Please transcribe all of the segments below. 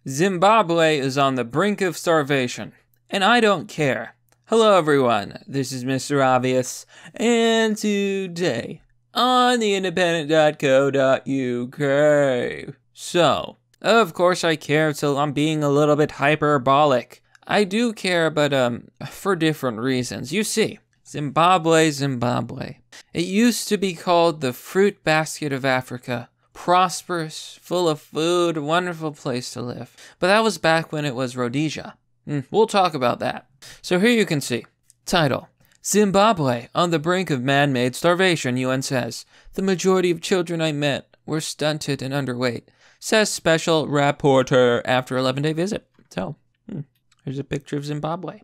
Zimbabwe is on the brink of starvation, and I don't care. Hello everyone, this is Mr. Obvious, and today on theindependent.co.uk. So, of course I care, so I'm being a little bit hyperbolic. I do care, but for different reasons. You see, Zimbabwe. It used to be called the fruit basket of Africa. Prosperous, full of food, wonderful place to live. But that was back when it was Rhodesia. We'll talk about that. So here you can see. Title: Zimbabwe on the brink of man-made starvation, UN says. The majority of children I met were stunted and underweight, says special rapporteur after 11-day visit. So, here's a picture of Zimbabwe.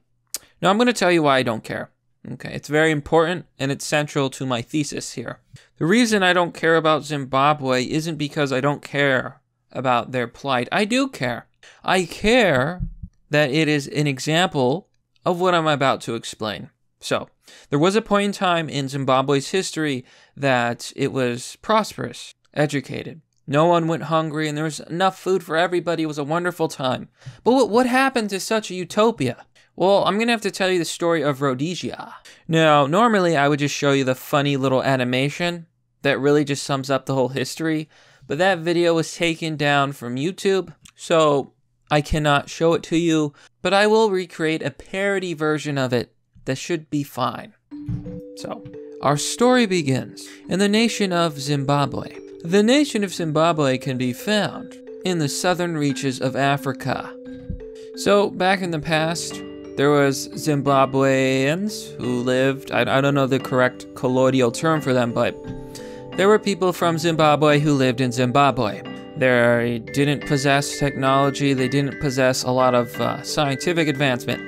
Now I'm going to tell you why I don't care. Okay, it's very important and it's central to my thesis here. The reason I don't care about Zimbabwe isn't because I don't care about their plight. I do care. I care that it is an example of what I'm about to explain. So, there was a point in time in Zimbabwe's history that it was prosperous, educated. No one went hungry and there was enough food for everybody. It was a wonderful time. But what happened to such a utopia? Well, I'm going to have to tell you the story of Rhodesia. Now, normally I would just show you the funny little animation that really just sums up the whole history, but that video was taken down from YouTube, so I cannot show it to you, but I will recreate a parody version of it that should be fine. So, our story begins in the nation of Zimbabwe. The nation of Zimbabwe can be found in the southern reaches of Africa. So, back in the past, there was Zimbabweans who lived, I don't know the correct colloquial term for them, but there were people from Zimbabwe who lived in Zimbabwe. They didn't possess technology, they didn't possess a lot of scientific advancement.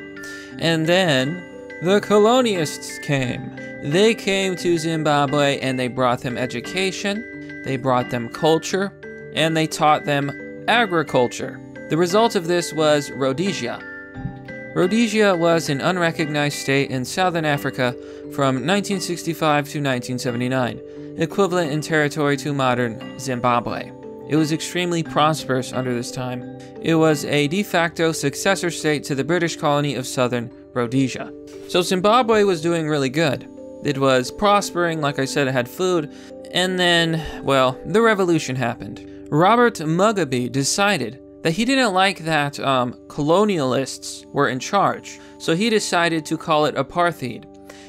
And then the colonialists came. They came to Zimbabwe and they brought them education, they brought them culture, and they taught them agriculture. The result of this was Rhodesia. Rhodesia was an unrecognized state in southern Africa from 1965 to 1979, equivalent in territory to modern Zimbabwe. It was extremely prosperous under this time. It was a de facto successor state to the British colony of southern Rhodesia. So Zimbabwe was doing really good. It was prospering, like I said, it had food, and then, well, the revolution happened. Robert Mugabe decided that he didn't like that colonialists were in charge, so he decided to call it apartheid.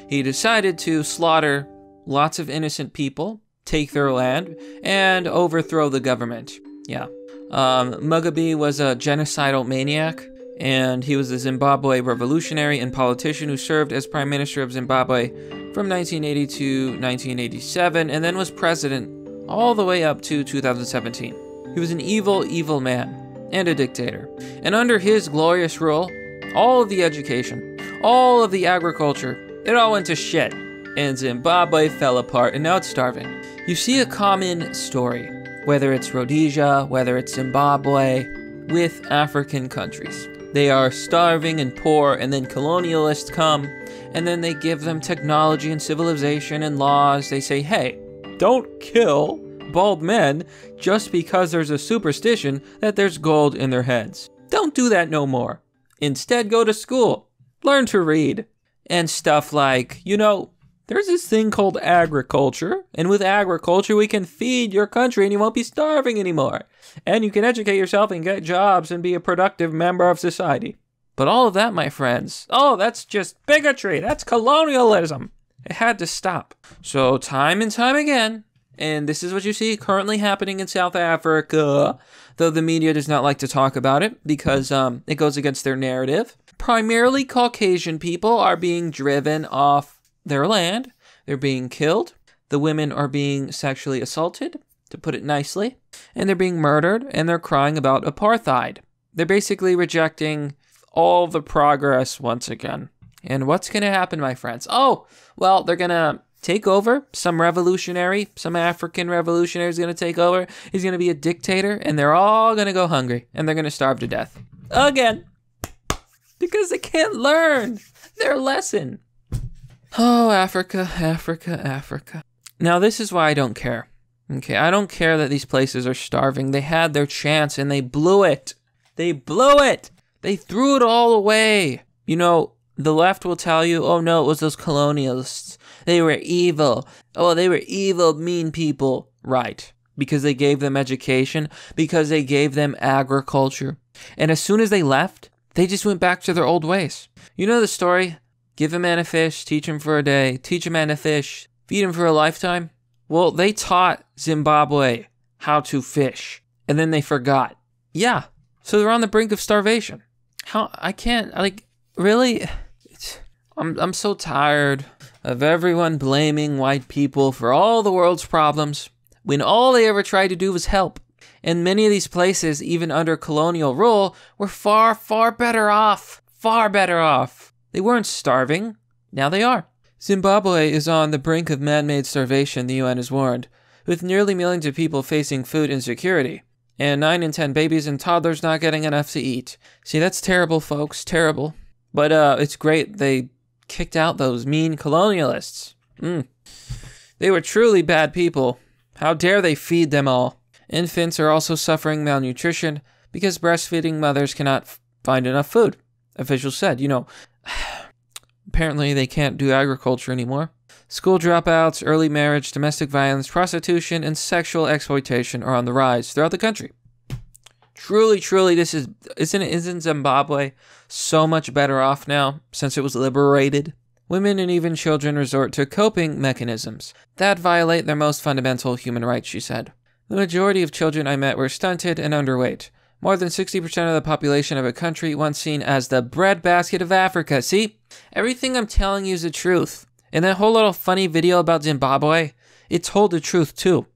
He decided to slaughter lots of innocent people, take their land, and overthrow the government. Yeah. Mugabe was a genocidal maniac, and he was a Zimbabwe revolutionary and politician who served as Prime Minister of Zimbabwe from 1980 to 1987, and then was president all the way up to 2017. He was an evil, evil man and a dictator. And under his glorious rule, all of the education, all of the agriculture, it all went to shit. And Zimbabwe fell apart, and now it's starving. You see a common story, whether it's Rhodesia, whether it's Zimbabwe, with African countries. They are starving and poor, and then colonialists come, and then they give them technology and civilization and laws. They say, hey, don't kill bald men just because there's a superstition that there's gold in their heads. Don't do that no more. Instead, go to school. Learn to read. And stuff like, there's this thing called agriculture, and with agriculture we can feed your country and you won't be starving anymore. And you can educate yourself and get jobs and be a productive member of society. But all of that, my friends, that's just bigotry. That's colonialism. It had to stop. So time and time again, and this is what you see currently happening in South Africa, though the media does not like to talk about it because it goes against their narrative. Primarily Caucasian people are being driven off their land. They're being killed. The women are being sexually assaulted, to put it nicely. And they're being murdered, and they're crying about apartheid. They're basically rejecting all the progress once again. And what's going to happen, my friends? Well, they're going to take over. Some African revolutionary is going to take over. He's going to be a dictator, and they're all going to go hungry, and they're going to starve to death. Again. Because they can't learn their lesson. Oh, Africa, Africa, Africa. Now, this is why I don't care. Okay, I don't care that these places are starving. They had their chance, and they blew it. They blew it. They threw it all away. You know, the left will tell you, oh no, it was those colonialists. They were evil. Oh, they were evil, mean people. Right. Because they gave them education. Because they gave them agriculture. And as soon as they left, they just went back to their old ways. You know the story? Give a man a fish, teach him for a day, teach a man a fish, feed him for a lifetime. Well, they taught Zimbabwe how to fish, and then they forgot. Yeah, so they're on the brink of starvation. I can't, like, really? I'm so tired of everyone blaming white people for all the world's problems when all they ever tried to do was help. And many of these places, even under colonial rule, were far, far better off. Far better off. They weren't starving. Now they are. Zimbabwe is on the brink of man-made starvation, the UN has warned, with nearly millions of people facing food insecurity, and 9 in 10 babies and toddlers not getting enough to eat. See, that's terrible, folks. Terrible. But it's great they kicked out those mean colonialists. They were truly bad people. How dare they feed them all? Infants are also suffering malnutrition because breastfeeding mothers cannot find enough food. Officials said, you know, apparently they can't do agriculture anymore. School dropouts, early marriage, domestic violence, prostitution, and sexual exploitation are on the rise throughout the country. Truly, truly, isn't Zimbabwe so much better off now since it was liberated? Women and even children resort to coping mechanisms that violate their most fundamental human rights, she said. The majority of children I met were stunted and underweight. More than 60% of the population of a country once seen as the breadbasket of Africa. See? Everything I'm telling you is the truth. And that whole little funny video about Zimbabwe, it told the truth too.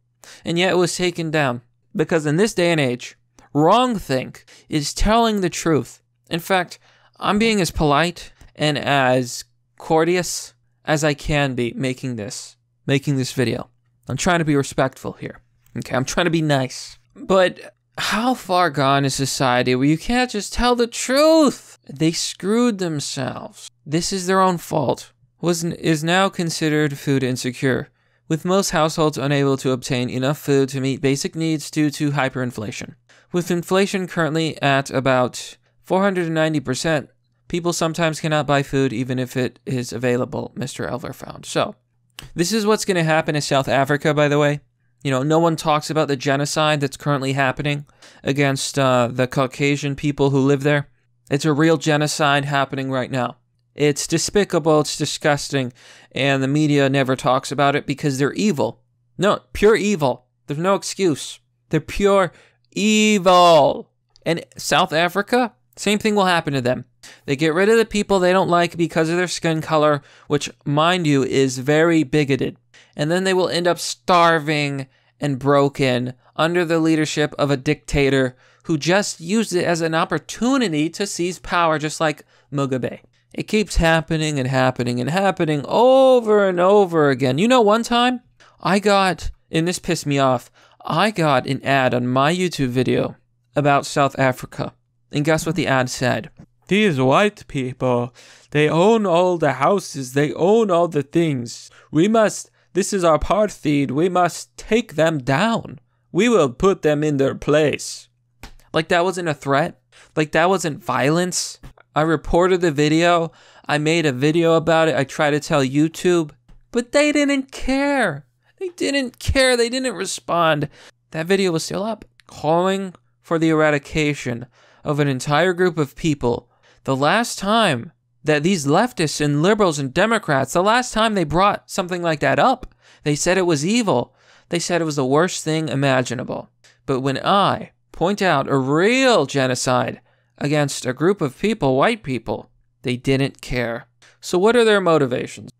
And yet it was taken down. Because in this day and age, wrongthink is telling the truth. In fact, I'm being as polite and as courteous as I can be making this video. I'm trying to be respectful here. Okay, I'm trying to be nice. But how far gone is society where you can't just tell the truth? They screwed themselves. This is their own fault. Is now considered food insecure, with most households unable to obtain enough food to meet basic needs due to hyperinflation. With inflation currently at about 490%, people sometimes cannot buy food even if it is available, Mr. Elver found. So, this is what's going to happen in South Africa, by the way. You know, no one talks about the genocide that's currently happening against the Caucasian people who live there. It's a real genocide happening right now. It's despicable, it's disgusting, and the media never talks about it because they're evil. No, pure evil. There's no excuse. They're pure evil. And South Africa, same thing will happen to them. They get rid of the people they don't like because of their skin color, which, mind you, is very bigoted. And then they will end up starving and broken under the leadership of a dictator who just used it as an opportunity to seize power, just like Mugabe. It keeps happening and happening and happening over and over again. You know, one time I got, and this pissed me off, I got an ad on my YouTube video about South Africa. And guess what the ad said? These white people, they own all the houses, they own all the things. This is apartheid, we must take them down. We will put them in their place. Like that wasn't a threat? Like that wasn't violence? I reported the video, I made a video about it, I tried to tell YouTube, but they didn't care. They didn't care, they didn't respond. That video was still up, calling for the eradication of an entire group of people. The last time that these leftists and liberals and Democrats, the last time they brought something like that up, they said it was evil. They said it was the worst thing imaginable. But when I point out a real genocide against a group of people, white people, they didn't care. So what are their motivations?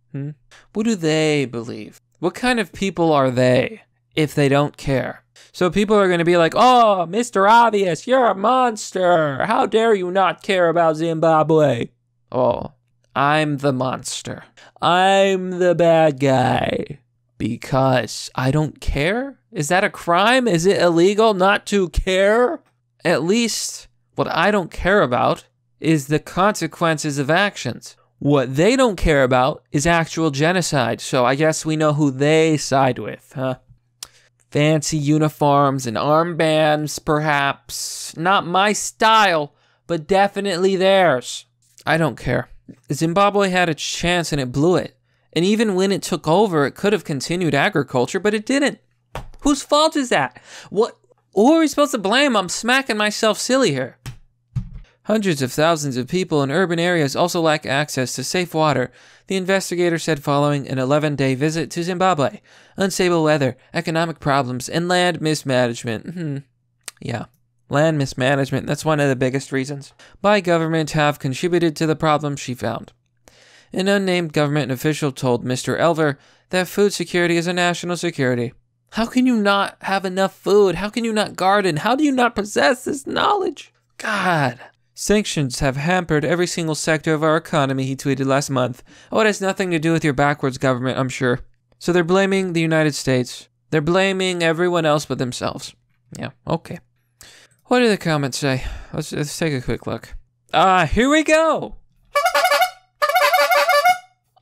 What do they believe? What kind of people are they if they don't care? So people are going to be like, oh, Mr. Obvious, you're a monster. How dare you not care about Zimbabwe? Oh, I'm the monster. I'm the bad guy. Because I don't care? Is that a crime? Is it illegal not to care? At least what I don't care about is the consequences of actions. What they don't care about is actual genocide. So I guess we know who they side with, huh? Fancy uniforms and armbands, perhaps. Not my style, but definitely theirs. I don't care. Zimbabwe had its chance and it blew it. And even when it took over, it could have continued agriculture, but it didn't. Whose fault is that? Who are we supposed to blame? I'm smacking myself silly here. Hundreds of thousands of people in urban areas also lack access to safe water, the investigator said following an 11-day visit to Zimbabwe. Unstable weather, economic problems, and land mismanagement. Yeah, land mismanagement, that's one of the biggest reasons. By government have contributed to the problems she found. An unnamed government official told Mr. Elver that food security is a national security. How can you not have enough food? How can you not garden? How do you not possess this knowledge? God. Sanctions have hampered every single sector of our economy, he tweeted last month. Oh, it has nothing to do with your backwards government, I'm sure. So they're blaming the United States. They're blaming everyone else but themselves. Yeah, okay. What do the comments say? Let's take a quick look. Here we go!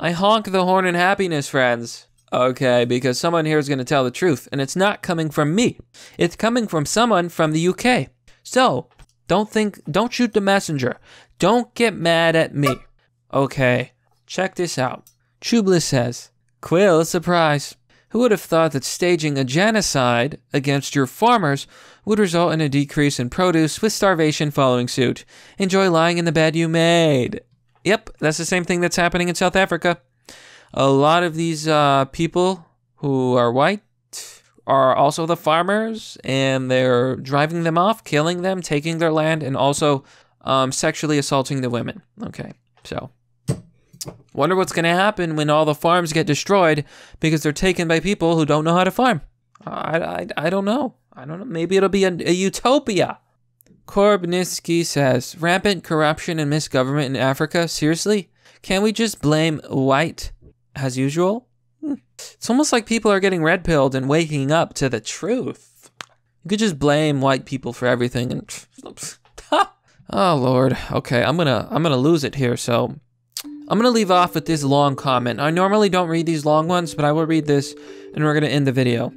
I honk the horn in happiness, friends. Okay, because someone here is going to tell the truth, and it's not coming from me. It's coming from someone from the UK. So, don't shoot the messenger. Don't get mad at me. Okay, check this out. Chublis says, Quill, surprise. Who would have thought that staging a genocide against your farmers would result in a decrease in produce with starvation following suit? Enjoy lying in the bed you made. Yep, that's the same thing that's happening in South Africa. A lot of these people who are white are also the farmers, and they're driving them off, killing them, taking their land, and also sexually assaulting the women. Okay, so wonder what's going to happen when all the farms get destroyed because they're taken by people who don't know how to farm. I don't know. I don't know. Maybe it'll be a utopia. Korbniski says, rampant corruption and misgovernment in Africa? Seriously? Can we just blame white as usual? It's almost like people are getting red-pilled and waking up to the truth. You could just blame white people for everything and... Oh, Lord. Okay, I'm gonna lose it here, so... I'm gonna leave off with this long comment. I normally don't read these long ones, but I will read this, and we're gonna end the video.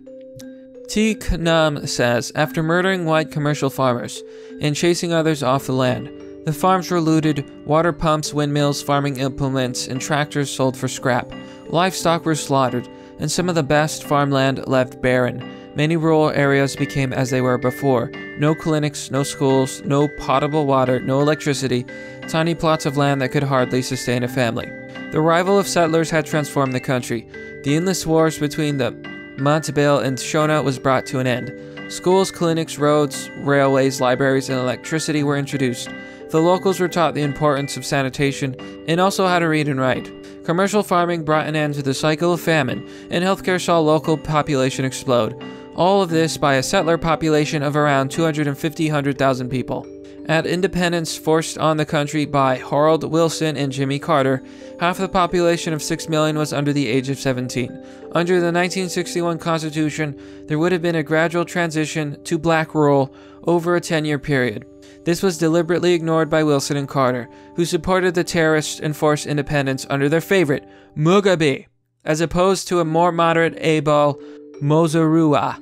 T. Knum says, after murdering white commercial farmers and chasing others off the land, the farms were looted, water pumps, windmills, farming implements, and tractors sold for scrap. Livestock were slaughtered, and some of the best farmland left barren. Many rural areas became as they were before. No clinics, no schools, no potable water, no electricity, tiny plots of land that could hardly sustain a family. The arrival of settlers had transformed the country. The endless wars between the Matabele and Shona was brought to an end. Schools, clinics, roads, railways, libraries, and electricity were introduced. The locals were taught the importance of sanitation and also how to read and write. Commercial farming brought an end to the cycle of famine, and healthcare saw local population explode. All of this by a settler population of around 250,000 people. At independence forced on the country by Harold Wilson and Jimmy Carter, half the population of 6 million was under the age of 17. Under the 1961 Constitution, there would have been a gradual transition to black rule over a 10-year period. This was deliberately ignored by Wilson and Carter, who supported the terrorists and forced independence under their favorite, Mugabe, as opposed to a more moderate Abel Mozarua.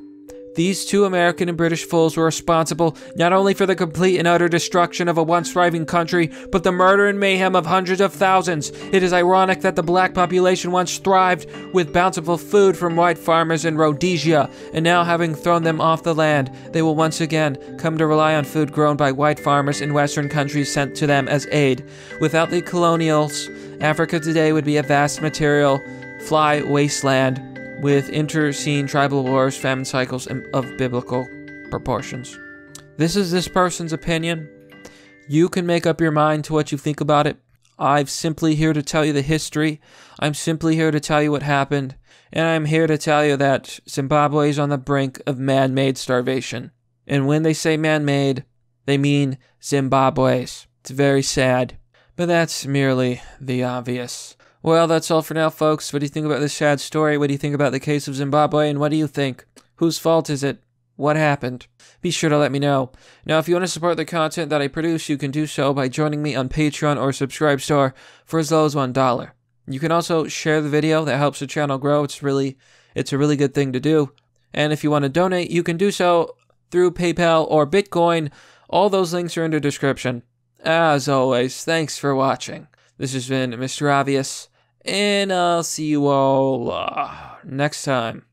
These two American and British fools were responsible not only for the complete and utter destruction of a once thriving country, but the murder and mayhem of hundreds of thousands. It is ironic that the black population once thrived with bountiful food from white farmers in Rhodesia, and now having thrown them off the land, they will once again come to rely on food grown by white farmers in Western countries sent to them as aid. Without the colonials, Africa today would be a vast material fly wasteland, with interscene tribal wars, famine cycles of biblical proportions. This is this person's opinion. You can make up your mind to what you think about it. I'm simply here to tell you the history. I'm simply here to tell you what happened. And I'm here to tell you that Zimbabwe is on the brink of man-made starvation. And when they say man-made, they mean Zimbabwe's. It's very sad. But that's merely the obvious. Well, that's all for now, folks. What do you think about this sad story? What do you think about the case of Zimbabwe? And what do you think? Whose fault is it? What happened? Be sure to let me know. Now, if you want to support the content that I produce, you can do so by joining me on Patreon or Subscribestar for as low as $1. You can also share the video. That helps the channel grow. It's a really good thing to do. And if you want to donate, you can do so through PayPal or Bitcoin. All those links are in the description. As always, thanks for watching. This has been Mr. Obvious, and I'll see you all next time.